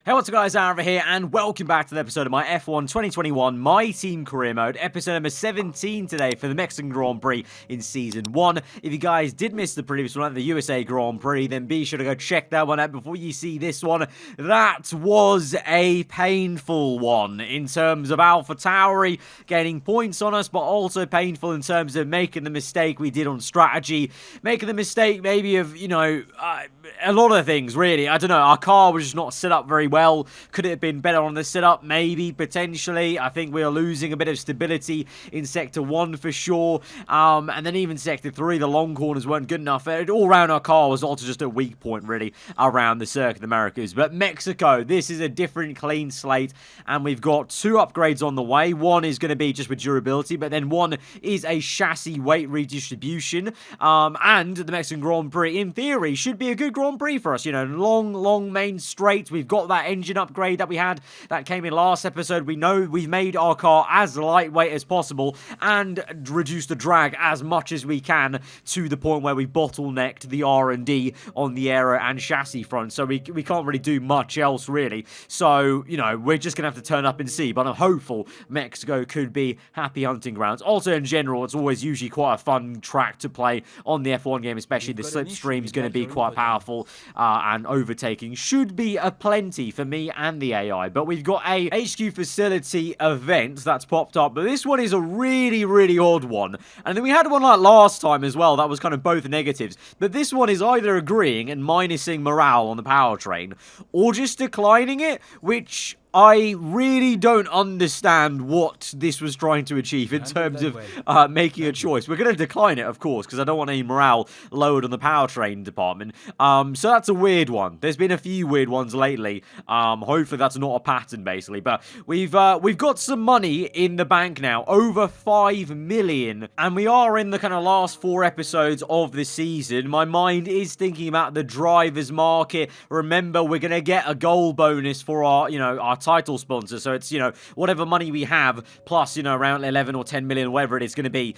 Hey, what's up guys, aarava here, and welcome back to the episode of my F1 2021 My Team Career Mode, episode number 17 today for the Mexican Grand Prix in Season 1. If you guys did miss the previous one, the USA Grand Prix, then be sure to go check that one out before you see this one. That was a painful one in terms of AlphaTauri gaining points on us, but also painful in terms of making the mistake we did on strategy, making the mistake maybe of, a lot of things, really. I don't know, our car was just not set up very well. Could it have been better on the setup? Maybe, potentially. I think we are losing a bit of stability in Sector 1 for sure. And then even Sector 3, the long corners weren't good enough. All around our car was also just a weak point, really, around the Circuit of the Americas. But Mexico, this is a different clean slate, and we've got 2 upgrades on the way. One is going to be just with durability, but then one is a chassis weight redistribution. And the Mexican Grand Prix, in theory, should be a good Grand Prix for us. You know, long main straight. We've got that engine upgrade that we had that came in last episode. We know we've made our car as lightweight as possible and reduced the drag as much as we can to the point where we bottlenecked the R&D on the aero and chassis front. So we can't really do much else, really. So, we're just going to have to turn up and see. But I'm hopeful Mexico could be happy hunting grounds. Also, in general, it's always usually quite a fun track to play on the F1 game, especially the slipstream is going to be quite powerful, and overtaking should be a plenty for me and the AI. But we've got a HQ facility event that's popped up, but this one is a really odd one. And then we had one like last time as well that was kind of both negatives, but this one is either agreeing and minusing morale on the powertrain or just declining it, which I really don't understand what this was trying to achieve in terms of making a choice. We're going to decline it, of course, because I don't want any morale lowered on the powertrain department. So that's a weird one. There's been a few weird ones lately. Hopefully that's not a pattern, basically. But we've got some money in the bank now, over 5 million. And we are in the kind of last 4 episodes of the season. My mind is thinking about the drivers market. Remember, we're going to get a goal bonus for our title sponsor, so it's whatever money we have plus around 11 or 10 million, whatever it is going to be.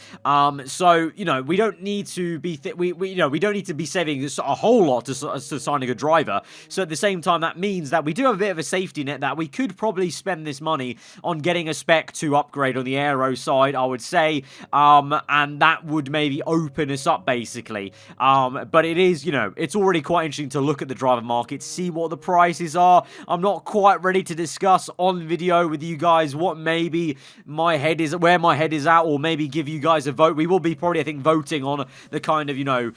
So we don't need to be we don't need to be saving a whole lot to sign a good driver. So at the same time, that means that we do have a bit of a safety net that we could probably spend this money on getting a spec 2 upgrade on the aero side, I would say, and that would maybe open us up basically. But it is it's already quite interesting to look at the driver market, see what the prices are. I'm not quite ready to discuss on video with you guys what maybe where my head is at, or maybe give you guys a vote. We will be probably, I think, voting on the kind of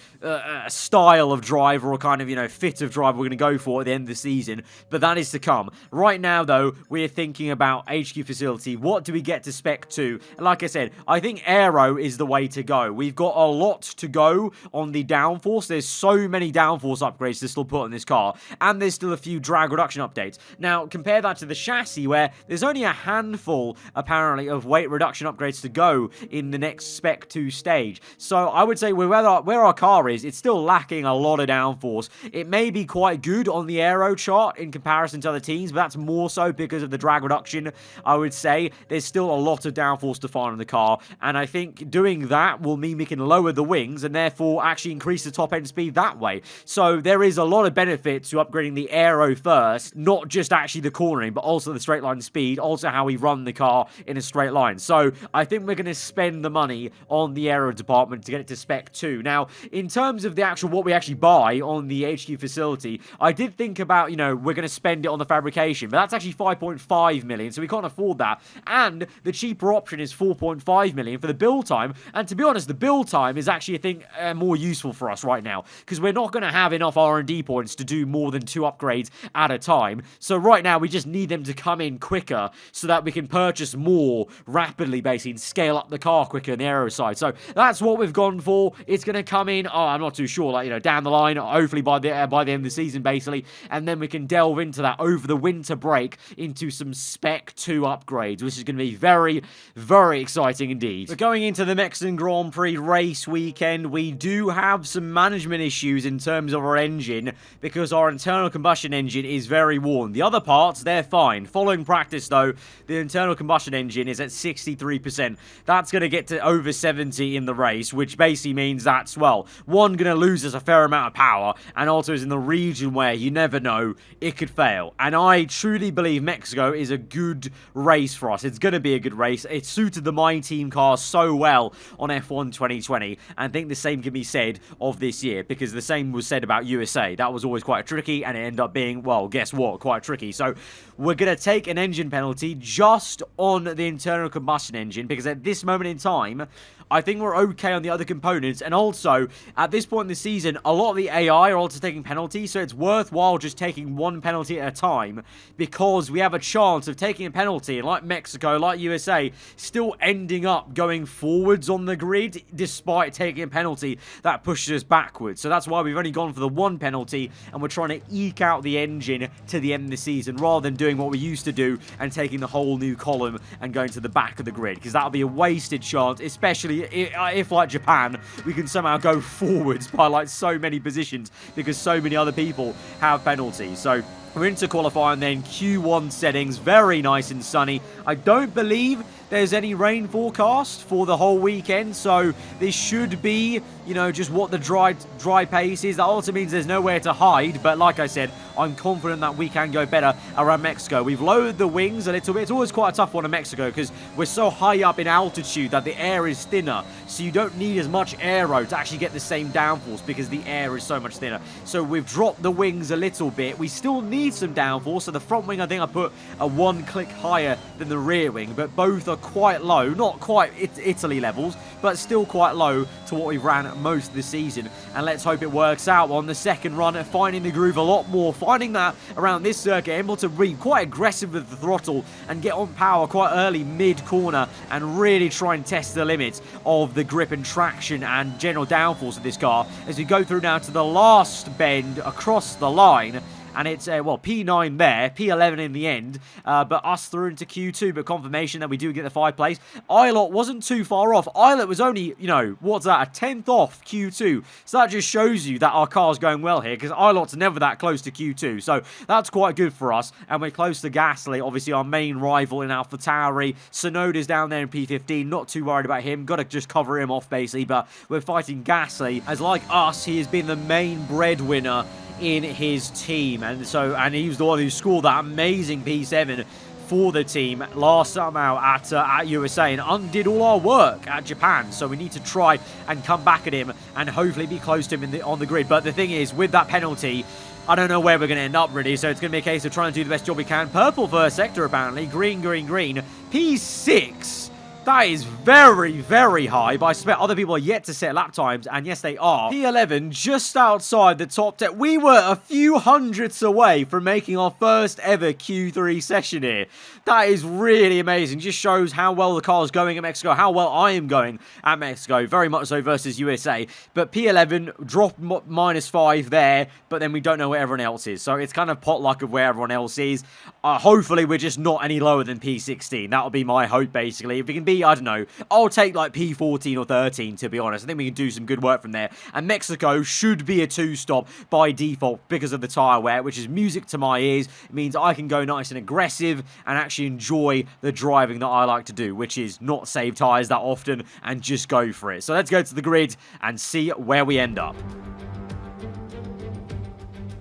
style of driver or kind of fit of driver we're going to go for at the end of the season, but that is to come. Right now though, we're thinking about HQ facility. What do we get to spec 2? And like I said, I think aero is the way to go. We've got a lot to go on the downforce. There's so many downforce upgrades to still put on this car, and there's still a few drag reduction updates. Now compare that to the chassis, where there's only a handful apparently of weight reduction upgrades to go in the next spec 2 stage. So I would say where our car is, it's still lacking a lot of downforce. It may be quite good on the aero chart in comparison to other teams, but that's more so because of the drag reduction. I would say there's still a lot of downforce to find on the car, and I think doing that will mean we can lower the wings and therefore actually increase the top end speed that way. So there is a lot of benefit to upgrading the aero first, not just actually the cornering, but also the straight line speed, also how we run the car in a straight line. So I think we're going to spend the money on the aero department to get it to spec 2. Now, in terms of the actual what we actually buy on the HQ facility, I did think about, we're going to spend it on the fabrication, but that's actually 5.5 million, so we can't afford that. And the cheaper option is 4.5 million for the build time. And to be honest, the build time is actually, I think, more useful for us right now, because we're not going to have enough R&D points to do more than 2 upgrades at a time. So right now, we just need them to come in quicker so that we can purchase more rapidly, basically, and scale up the car quicker on the aero side. So that's what we've gone for. It's going to come in, I'm not too sure, down the line, hopefully by the end of the season, basically, and then we can delve into that over the winter break into some spec 2 upgrades, which is going to be very, very exciting indeed. But going into the Mexican Grand Prix race weekend, we do have some management issues in terms of our engine, because our internal combustion engine is very worn. The other parts, they're fine. Following practice, though, the internal combustion engine is at 63%. That's going to get to over 70 in the race, which basically means that's, well, one, going to lose us a fair amount of power, and also is in the region where you never know, it could fail. And I truly believe Mexico is a good race for us. It's going to be a good race. It suited the My Team car so well on F1 2020, and I think the same can be said of this year, because the same was said about USA. That was always quite tricky, and it ended up being, well, guess what, quite tricky. So we're going to take an engine penalty just on the internal combustion engine, because at this moment in time, I think we're okay on the other components. And also, at this point in the season, a lot of the AI are also taking penalties, so it's worthwhile just taking one penalty at a time, because we have a chance of taking a penalty, and like Mexico, like USA, still ending up going forwards on the grid, despite taking a penalty that pushes us backwards. So that's why we've only gone for the one penalty, and we're trying to eke out the engine to the end of the season, rather than doing what we used to do and taking the whole new column and going to the back of the grid, because that'll be a wasted chance, especially if, like Japan, we can somehow go forwards by like so many positions because so many other people have penalties. So we're into qualifying then. Q1 settings, very nice and sunny. I don't believe there's any rain forecast for the whole weekend, so this should be, you know, just what the dry pace is. That also means there's nowhere to hide, but like I said, I'm confident that we can go better around Mexico. We've lowered the wings a little bit. It's always quite a tough one in Mexico because we're so high up in altitude that the air is thinner, so you don't need as much aero to actually get the same downforce because the air is so much thinner. So we've dropped the wings a little bit. We still need some downforce, so the front wing, I think I put a one click higher than the rear wing, but both are quite low, not quite Italy levels, but still quite low to what we've ran most of the season. And let's hope it works out on the second run, finding the groove a lot more, finding that around this circuit, able to be quite aggressive with the throttle and get on power quite early mid-corner and really try and test the limits of the grip and traction and general downforce of this car as we go through now to the last bend across the line. And it's, well, P9 there, P11 in the end, but us through into Q2, but confirmation that we do get the 5th place. Ilott wasn't too far off. Ilott was only, you know, what's that, a 10th off Q2. So that just shows you that our car's going well here, because Ilott's never that close to Q2. So that's quite good for us, and we're close to Gasly, obviously our main rival in AlphaTauri. Sonoda's down there in P15, not too worried about him. Got to just cover him off, basically, but we're fighting Gasly, as like us, he has been the main breadwinner in his team, and he was the one who scored that amazing P7 for the team last summer at USA and undid all our work at Japan. So we need to try and come back at him and hopefully be close to him on the grid. But the thing is, with that penalty, I don't know where we're going to end up, really, so it's going to be a case of trying to do the best job we can. Purple first sector, apparently. Green, green, green. P6. That is very, very high, but I suspect other people are yet to set lap times, and yes, they are. P11 just outside the top 10. We were a few hundredths away from making our first ever Q3 session here. That is really amazing. Just shows how well the car is going at Mexico, how well I am going at Mexico, very much so versus USA. But P11 dropped -5 there, but then we don't know where everyone else is. So it's kind of potluck of where everyone else is. Hopefully, we're just not any lower than P16. That would be my hope, basically. If we can be, I don't know, I'll take like P14 or 13, to be honest. I think we can do some good work from there. And Mexico should be a 2-stop by default because of the tyre wear, which is music to my ears. It means I can go nice and aggressive and actually enjoy the driving that I like to do, which is not save tyres that often and just go for it. So let's go to the grid and see where we end up.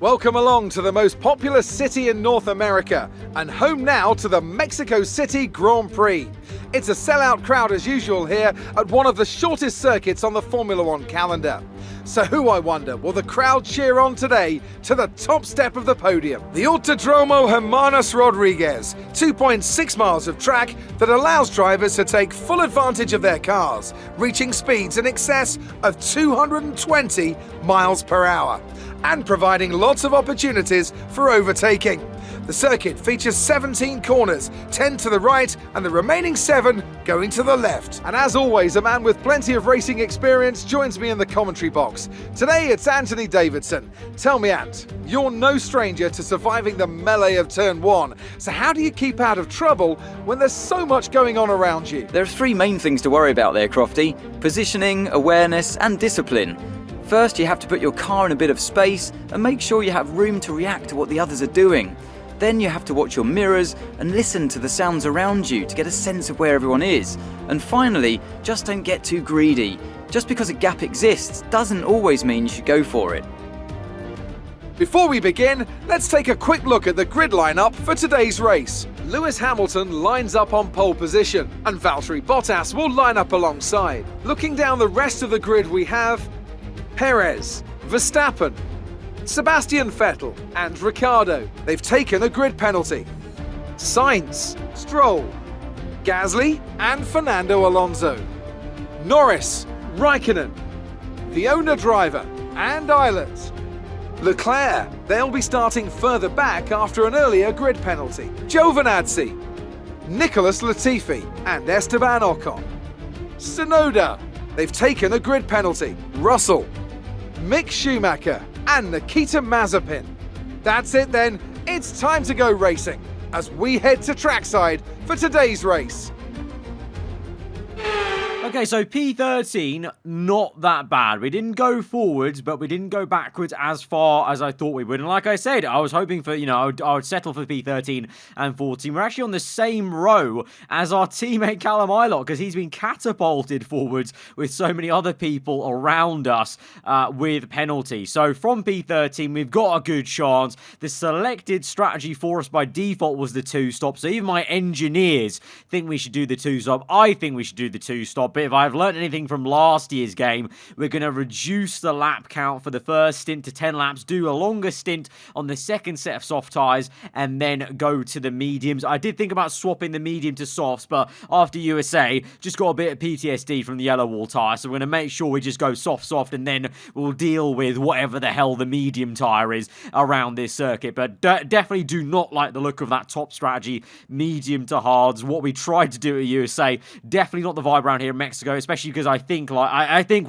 Welcome along to the most populous city in North America and home now to the Mexico City Grand Prix. It's a sellout crowd as usual here at one of the shortest circuits on the Formula One calendar. So who, I wonder, will the crowd cheer on today to the top step of the podium? The Autodromo Hermanos Rodriguez, 2.6 miles of track that allows drivers to take full advantage of their cars, reaching speeds in excess of 220 miles per hour, and providing lots of opportunities for overtaking. The circuit features 17 corners, 10 to the right and the remaining 7 going to the left. And as always, a man with plenty of racing experience joins me in the commentary box. Today it's Anthony Davidson. Tell me, Ant, you're no stranger to surviving the melee of turn 1. So how do you keep out of trouble when there's so much going on around you? There are 3 main things to worry about there, Crofty: positioning, awareness and discipline. First, you have to put your car in a bit of space and make sure you have room to react to what the others are doing. Then you have to watch your mirrors and listen to the sounds around you to get a sense of where everyone is. And finally, just don't get too greedy. Just because a gap exists doesn't always mean you should go for it. Before we begin, let's take a quick look at the grid lineup for today's race. Lewis Hamilton lines up on pole position, and Valtteri Bottas will line up alongside. Looking down the rest of the grid, we have Perez, Verstappen, Sebastian Vettel and Ricciardo. They've taken a grid penalty. Sainz, Stroll, Gasly and Fernando Alonso. Norris, Raikkonen, the owner driver and Islet. Leclerc, they'll be starting further back after an earlier grid penalty. Giovinazzi, Nicholas Latifi and Esteban Ocon. Tsunoda, they've taken a grid penalty. Russell, Mick Schumacher and Nikita Mazepin. That's it then, it's time to go racing as we head to trackside for today's race. Okay, so P13, not that bad. We didn't go forwards, but we didn't go backwards as far as I thought we would. And like I said, I was hoping for, I would settle for P13 and 14. We're actually on the same row as our teammate Callum Ilott, because he's been catapulted forwards with so many other people around us with penalties. So from P13, we've got a good chance. The selected strategy for us by default was the 2-stop. So even my engineers think we should do the 2-stop. I think we should do the 2-stop. But if I've learned anything from last year's game, we're going to reduce the lap count for the first stint to 10 laps, do a longer stint on the second set of soft tyres, and then go to the mediums. I did think about swapping the medium to softs, but after USA, just got a bit of PTSD from the yellow wall tyre, so we're going to make sure we just go soft, and then we'll deal with whatever the hell the medium tyre is around this circuit. But definitely do not like the look of that top strategy, medium to hards. What we tried to do at USA, definitely not the vibe around here in Mexico, especially because I think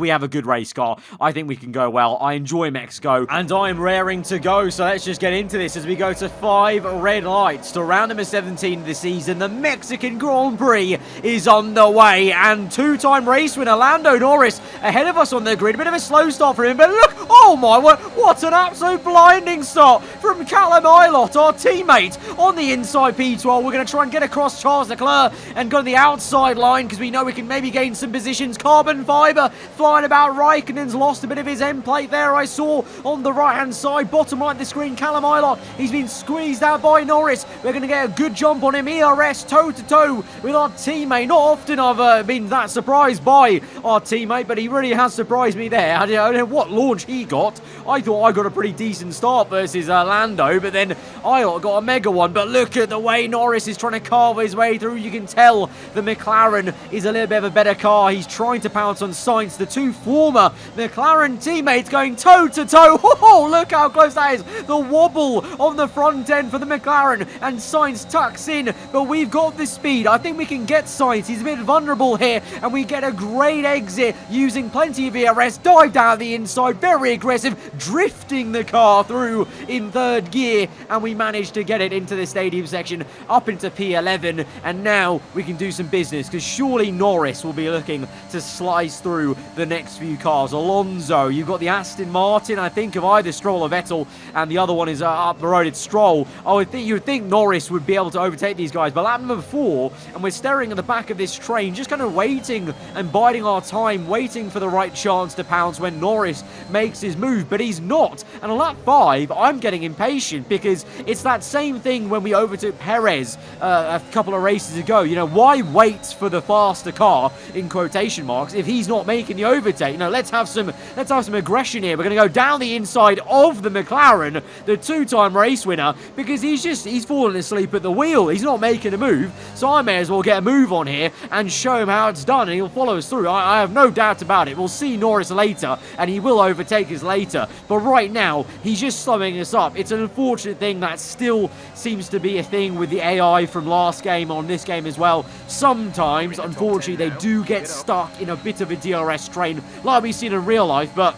we have a good race car. I think we can go well. I enjoy Mexico, and I'm raring to go. So let's just get into this as we go to 5 red lights to round number 17 of the season. The Mexican Grand Prix is on the way, and 2-time race winner Lando Norris ahead of us on the grid. A bit of a slow start for him, but look, oh my word, what an absolute blinding start from Callum Ilott, our teammate, on the inside P12. We're going to try and get across Charles Leclerc and go to the outside line because we know we can maybe gain some positions. Carbon fibre flying about. Raikkonen's lost a bit of his end plate there, I saw on the right hand side, bottom right of the screen. Callum Ilott, he's been squeezed out by Norris. We're going to get a good jump on him. ERS toe to toe with our teammate. Not often I've been that surprised by our teammate, but he really has surprised me there. I don't know what launch he got. I thought I got a pretty decent start versus Lando, but then Ilott got a mega one. But look at the way Norris is trying to carve his way through. You can tell the McLaren is a little bit of a better car. He's trying to pounce on Sainz, the two former McLaren teammates going toe to toe. Oh, look how close that is. The wobble on the front end for the McLaren, and Sainz tucks in, but we've got the speed. I think we can get Sainz. He's a bit vulnerable here, and we get a great exit using plenty of ERS. Dive down the inside, very aggressive, drifting the car through in third gear, and we managed to get it into the stadium section, up into P11, and now we can do some business, because surely Norris will be looking to slice through the next few cars. Alonso, you've got the Aston Martin, I think, of either Stroll or Vettel, and the other one is up the road, it's Stroll. You would think Norris would be able to overtake these guys, but lap number 4, and we're staring at the back of this train, just kind of waiting and biding our time, waiting for the right chance to pounce when Norris makes his move, but he's not. And on lap 5, I'm getting impatient, because it's that same thing when we overtook Perez a couple of races ago. Why wait for the faster car, in quotation marks, if he's not making the overtake? Let's have some aggression here. We're going to go down the inside of the McLaren, the 2-time race winner, because he's fallen asleep at the wheel. He's not making a move, so I may as well get a move on here and show him how it's done, and he'll follow us through. I have no doubt about it. We'll see Norris later, and he will overtake us later, but right now, he's just slowing us up. It's an unfortunate thing that still seems to be a thing with the AI from last game on this game as well. Sometimes, unfortunately, they do get stuck in a bit of a DRS train, like we've seen in real life, but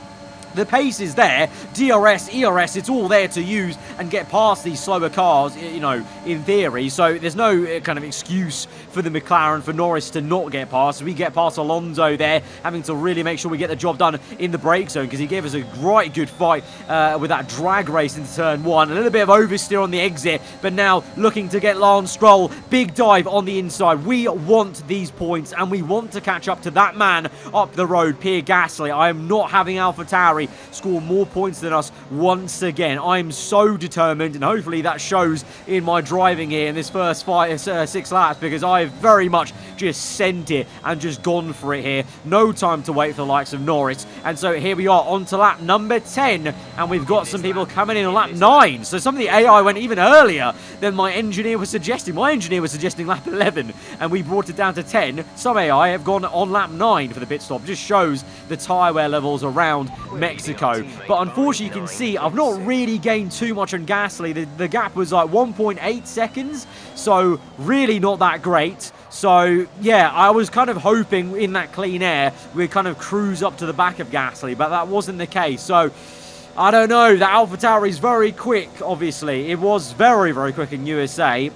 The pace is there, DRS, ERS, it's all there to use and get past these slower cars, you know, in theory. So there's no kind of excuse for the McLaren, for Norris to not get past. We get past Alonso there, having to really make sure we get the job done in the brake zone, because he gave us a right good fight with that drag race into turn 1. A little bit of oversteer on the exit, but now looking to get Lance Stroll. Big dive on the inside. We want these points, and we want to catch up to that man up the road, Pierre Gasly. I am not having AlphaTauri score more points than us once again. I'm so determined, and hopefully that shows in my driving here in this first 6 laps, because I've very much just sent it and just gone for it here. No time to wait for the likes of Norris. And so here we are on to lap number 10, and we've got some people coming in on lap 9. So some of the AI went even earlier than my engineer was suggesting. My engineer was suggesting lap 11, and we brought it down to 10. Some AI have gone on lap 9 for the pit stop. Just shows the tyre wear levels around Mexico. But unfortunately, you can see I've not really gained too much on Gasly. The gap was like 1.8 seconds, so really not that great. So, yeah, I was kind of hoping in that clean air we'd kind of cruise up to the back of Gasly, but that wasn't the case. So, I don't know. The AlphaTauri is very quick, obviously. It was very, very quick in USA.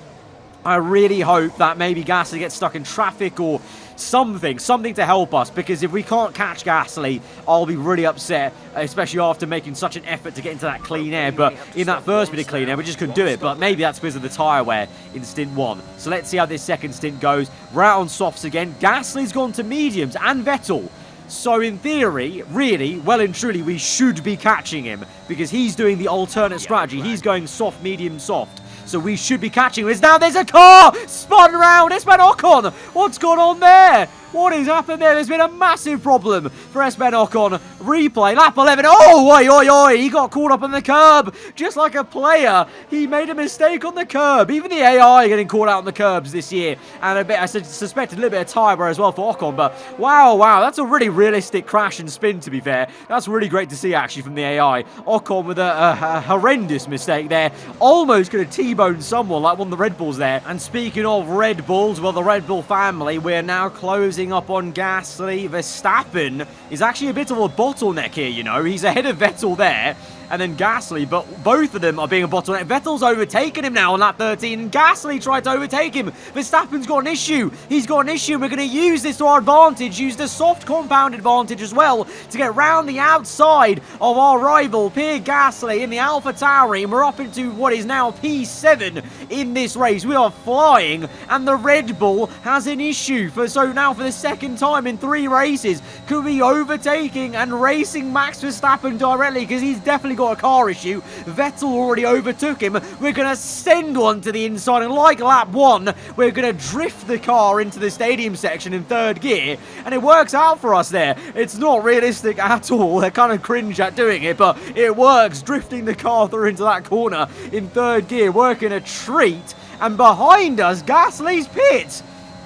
I really hope that maybe Gasly gets stuck in traffic or something to help us, because if we can't catch Gasly, I'll be really upset, especially after making such an effort to get into that clean air. But in that first bit of clean air, we just couldn't do it. But maybe that's because of the tyre wear in stint 1. So let's see how this second stint goes. We're out on softs again. Gasly's gone to mediums, and Vettel. So in theory, really, well and truly, we should be catching him, because he's doing the alternate strategy. He's going soft, medium, soft. So we should be catching him. Now there's a car spun around. Esteban Ocon. What's gone on there? What has happened there? There's been a massive problem for Esteban Ocon. Replay, lap 11. Oh, oi, oi, oi. He got caught up on the curb. Just like a player, he made a mistake on the curb. Even the AI getting caught out on the curbs this year. And a bit, I suspect a little bit of tyre wear as well for Ocon. But wow, that's a really realistic crash and spin, to be fair. That's really great to see, actually, from the AI. Ocon with a horrendous mistake there. Almost could have T-boned someone, like one of the Red Bulls there. And speaking of Red Bulls, well, the Red Bull family, we're now closing up on Gasly. Verstappen is actually a bit of a bottleneck here, you know. He's ahead of Vettel there, and then Gasly, but both of them are being a bottleneck. Vettel's overtaken him now on lap 13, and Gasly tried to overtake him. Verstappen's got an issue. He's got an issue. We're going to use this to our advantage, use the soft compound advantage as well, to get round the outside of our rival, Pierre Gasly, in the AlphaTauri, and we're up into what is now P7 in this race. We are flying, and the Red Bull has an issue. So now for the second time in 3 races, could be overtaking and racing Max Verstappen directly, because he's definitely got a car issue. Vettel already overtook him. We're going to send one to the inside, and like lap 1, we're going to drift the car into the stadium section in 3rd gear, and it works out for us there. It's not realistic at all. They're kind of cringe at doing it, but it works, drifting the car through into that corner in 3rd gear, working a treat. And behind us, Gasly's pit.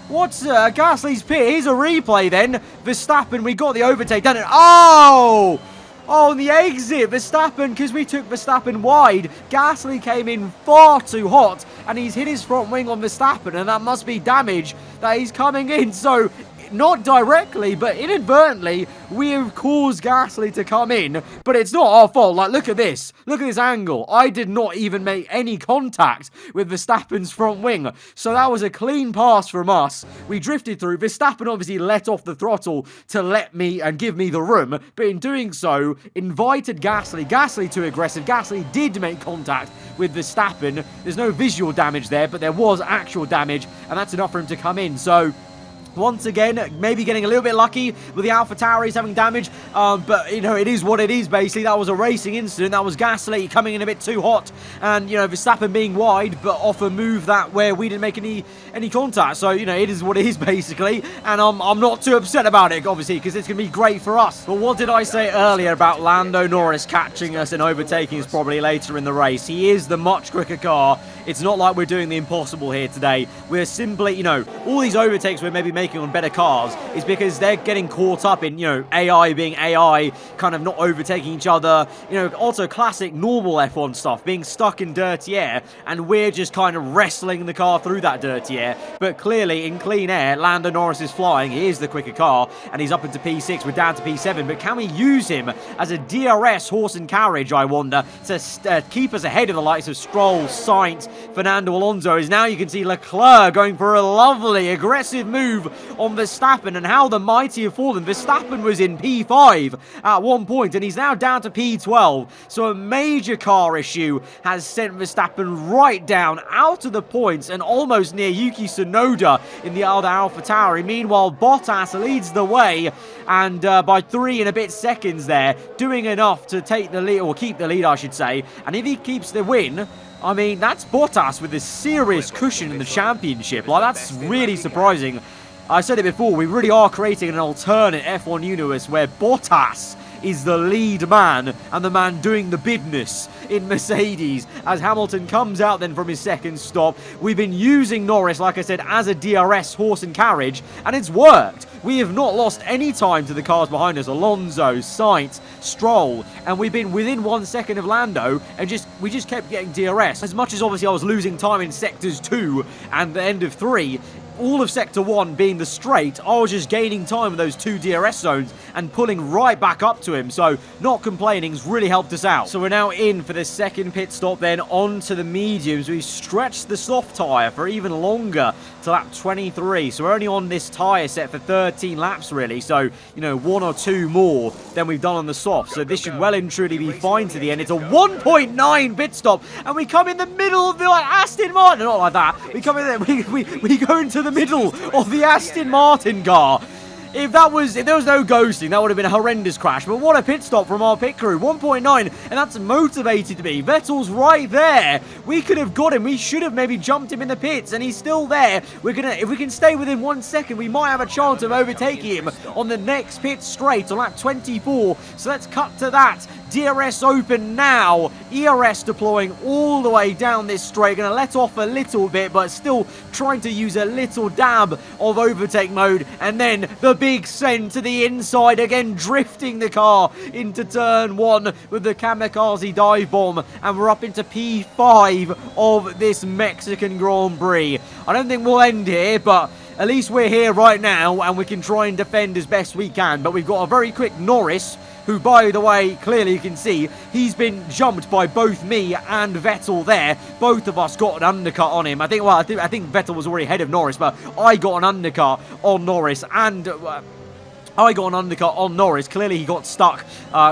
What's Gasly's pit? Here's a replay then. Verstappen, we got the overtake, done it. Oh, on the exit, Verstappen, because we took Verstappen wide, Gasly came in far too hot, and he's hit his front wing on Verstappen, and that must be damage that he's coming in. So, not directly, but inadvertently, we have caused Gasly to come in, but it's not our fault. Like, look at this. Look at this angle. I did not even make any contact with Verstappen's front wing, so that was a clean pass from us. We drifted through. Verstappen obviously let off the throttle to let me and give me the room, but in doing so, invited Gasly. Gasly too aggressive. Gasly did make contact with Verstappen. There's no visual damage there, but there was actual damage, and that's enough for him to come in. So, once again, maybe getting a little bit lucky with the AlphaTauris having damage, but, you know, it is what it is, basically. That was a racing incident. That was Gasly coming in a bit too hot, and, you know, Verstappen being wide, but off a move that where we didn't make any contact. So, you know, it is what it is, basically, and I'm not too upset about it, obviously, because it's going to be great for us. But what did I say earlier about Lando Norris catching us and overtaking us probably later in the race? He is the much quicker car It's not like we're doing the impossible here today. We're simply, you know, all these overtakes we're maybe making on better cars is because they're getting caught up in, you know, AI being AI, kind of not overtaking each other. You know, also classic normal F1 stuff, being stuck in dirty air, and we're just kind of wrestling the car through that dirty air. But clearly, in clean air, Lando Norris is flying. He is the quicker car, and he's up into P6. We're down to P7, but can we use him as a DRS horse and carriage, I wonder, to keep us ahead of the likes of Stroll, Sainz, Fernando Alonso? As now you can see Leclerc going for a lovely, aggressive move on Verstappen, and how the mighty have fallen. Verstappen was in P5 at one point, and he's now down to P12. So a major car issue has sent Verstappen right down, out of the points, and almost near Yuki Tsunoda in the other AlphaTauri. Meanwhile, Bottas leads the way, and by 3 and a bit seconds there, doing enough to take the lead, or keep the lead, I should say. And if he keeps the win, I mean, that's Bottas with a serious cushion in the championship. Like, that's really surprising. I said it before, we really are creating an alternate F1 universe where Bottas is the lead man and the man doing the business in Mercedes as Hamilton comes out then from his second stop. We've been using Norris, like I said, as a DRS horse and carriage, and it's worked. We have not lost any time to the cars behind us, Alonso, Sainz, Stroll, and we've been within 1 second of Lando, and we just kept getting DRS. As much as obviously I was losing time in sectors 2 and the end of 3, all of Sector 1 being the straight, I was just gaining time in those 2 DRS zones and pulling right back up to him. So not complaining has really helped us out. So we're now in for the second pit stop, then on to the mediums. We've stretched the soft tyre for even longer to lap 23. So we're only on this tyre set for 13 laps really. So, you know, 1 or 2 more than we've done on the soft. So this should well and truly be fine to the end. It's a 1.9 pit stop, and we come in the middle of the Aston Martin. Not like that. We come in there, we go into the middle of the Aston Martin car. If there was no ghosting, that would have been a horrendous crash. But what a pit stop from our pit crew. 1.9, and that's motivated me. Vettel's right there. We could have got him. We should have maybe jumped him in the pits, and he's still there. If we can stay within 1 second, we might have a chance of overtaking him on the next pit straight on lap 24. So let's cut to that. DRS open now. ERS deploying all the way down this straight. Going to let off a little bit, but still trying to use a little dab of overtake mode. And then the big send to the inside again, drifting the car into turn 1 with the kamikaze dive bomb. And we're up into P5 of this Mexican Grand Prix. I don't think we'll end here, but at least we're here right now and we can try and defend as best we can. But we've got a very quick Norris, who, by the way, clearly you can see, he's been jumped by both me and Vettel there. Both of us got an undercut on him. I think Vettel was already ahead of Norris, but I got an undercut on Norris, and I got an undercut on Norris. Clearly he got stuck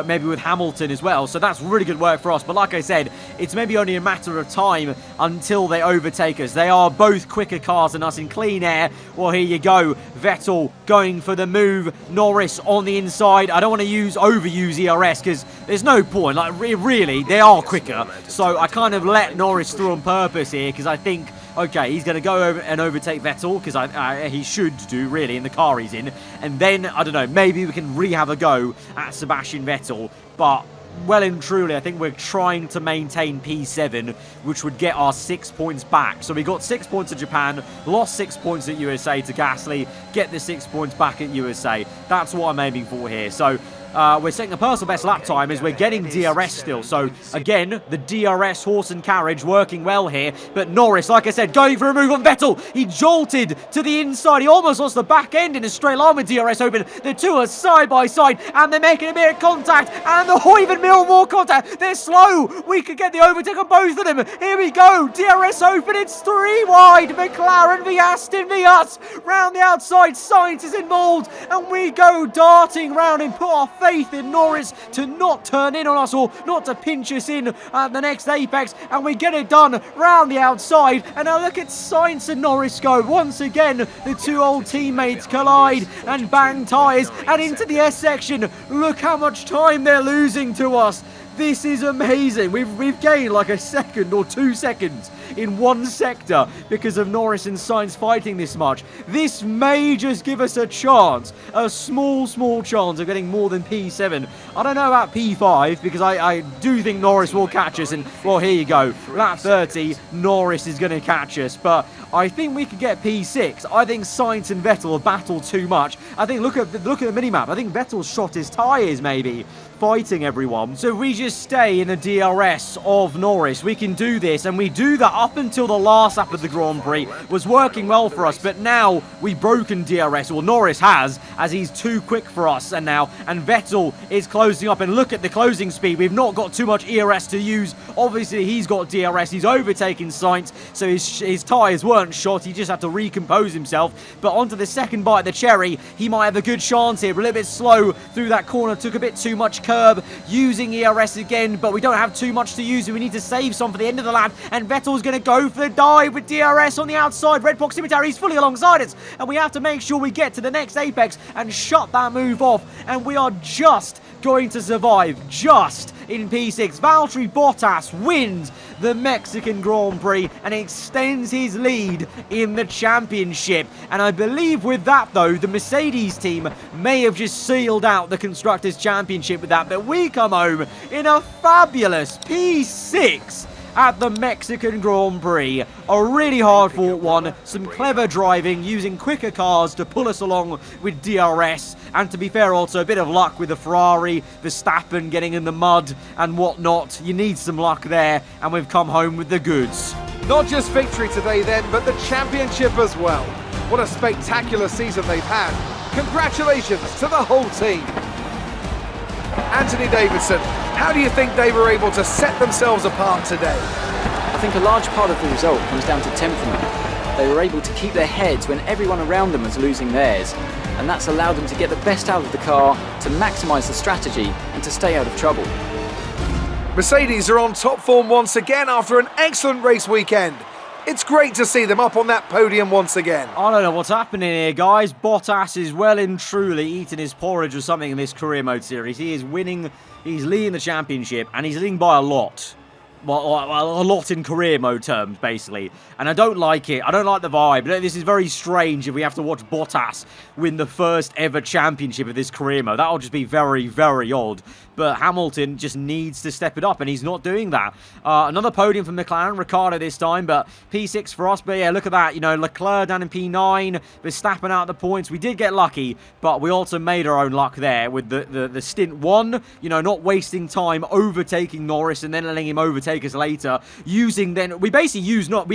maybe with Hamilton as well, so that's really good work for us. But like I said, it's maybe only a matter of time until they overtake us. They are both quicker cars than us in clean air. Well, here you go. Vettel going for the move. Norris on the inside. I don't want to overuse ERS because there's no point. Like, really, they are quicker. So I kind of let Norris through on purpose here because I think, okay, he's going to go over and overtake Vettel because he should do, really, in the car he's in. And then, I don't know, maybe we can really have a go at Sebastian Vettel. But well and truly, I think we're trying to maintain P7, which would get our 6 points back. So we got 6 points at Japan, lost 6 points at USA to Gasly, get the 6 points back at USA. That's what I'm aiming for here. So we're setting a personal best lap time as we're getting DRS still. So again, the DRS horse and carriage working well here. But Norris, like I said, going for a move on Vettel. He jolted to the inside. He almost lost the back end in a straight line with DRS open. The two are side by side and they're making a bit of contact. And even more contact. They're slow. We could get the overtake on both of them. Here we go. DRS open. It's 3 wide. McLaren v Aston v us. Round the outside. Sainz is involved. And we go darting round and put our faith in Norris to not turn in on us or not to pinch us in at the next apex, and we get it done round the outside. And now look at Sainz and Norris go. Once again, the two old teammates collide and bang tyres and into the S section. Look how much time they're losing to us. This is amazing. We've gained like a second or 2 seconds in one sector because of Norris and Sainz fighting this much. This may just give us a chance, a small chance of getting more than P7. I don't know about P5 because I do think Norris will catch us, and well, here you go. Lap 30, Norris is going to catch us, but I think we could get P6. I think Sainz and Vettel battle too much. I think look at the minimap. I think Vettel's shot his tyres maybe, fighting everyone. So if we just stay in the DRS of Norris, we can do this, and we do that up until the last lap of the Grand Prix. Was working well for us, but now we've broken DRS, or Norris has, as he's too quick for us, and Vettel is closing up, and look at the closing speed. We've not got too much ERS to use. Obviously, he's got DRS. He's overtaking Sainz, so his tyres weren't shot. He just had to recompose himself. But onto the second bite of the cherry, he might have a good chance here, but a little bit slow through that corner. Took a bit too much curb, using ERS again, but we don't have too much to use, and we need to save some for the end of the lap, and Vettel's going to go for the dive with DRS on the outside. Red proximity, he's fully alongside us, and we have to make sure we get to the next apex and shut that move off, and we are just going to survive, just in P6. Valtteri Bottas wins the Mexican Grand Prix and extends his lead in the championship. And I believe with that, though, the Mercedes team may have just sealed out the Constructors' Championship with that, but we come home in a fabulous P6 at the Mexican Grand Prix. A really hard-fought one, some clever driving, using quicker cars to pull us along with DRS, and to be fair, also a bit of luck with the Ferrari, Verstappen getting in the mud and whatnot. You need some luck there, and we've come home with the goods. Not just victory today then, but the championship as well. What a spectacular season they've had. Congratulations to the whole team. Anthony Davidson, how do you think they were able to set themselves apart today? I think a large part of the result comes down to temperament. They were able to keep their heads when everyone around them was losing theirs, and that's allowed them to get the best out of the car, to maximise the strategy, and to stay out of trouble. Mercedes are on top form once again after an excellent race weekend. It's great to see them up on that podium once again. I don't know what's happening here, guys. Bottas is well and truly eating his porridge or something in this career mode series. He is winning, he's leading the championship, and he's leading by a lot. Well, a lot in career mode terms, basically. And I don't like it. I don't like the vibe. This is very strange if we have to watch Bottas win the first ever championship of this career mode. That'll just be very, very odd. But Hamilton just needs to step it up, and he's not doing that. Another podium for McLaren, Ricciardo this time, but P6 for us. But yeah, look at that. You know, Leclerc down in P9, Verstappen out the points. We did get lucky, but we also made our own luck there with the stint 1. You know, not wasting time overtaking Norris and then letting him overtake us later. Using then, we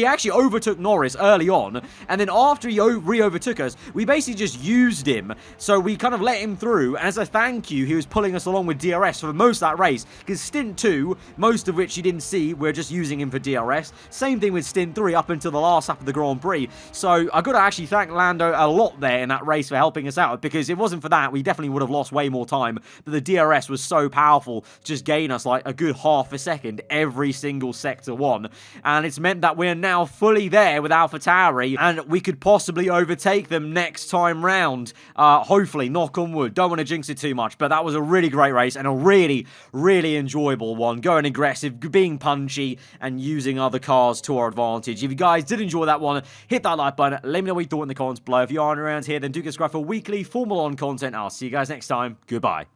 actually overtook Norris early on, and then after he re-overtook us, we basically just used him. So we kind of let him through, and as a thank you, he was pulling us along with DRS for most of that race, because stint 2, most of which you didn't see, we're just using him for DRS. Same thing with stint 3 up until the last lap of the Grand Prix. So I got to actually thank Lando a lot there in that race for helping us out, because if it wasn't for that, we definitely would have lost way more time. But the DRS was so powerful to just gain us like a good half a second every single sector 1, and it's meant that we're now fully there with AlphaTauri, and we could possibly overtake them next time round. Hopefully, knock on wood. Don't want to jinx it too much, but that was a really great race and a really, really enjoyable one. Going aggressive, being punchy, and using other cars to our advantage. If you guys did enjoy that one, hit that like button. Let me know what you thought in the comments below. If you aren't around here, then do subscribe for weekly Formula 1 content. I'll see you guys next time. Goodbye.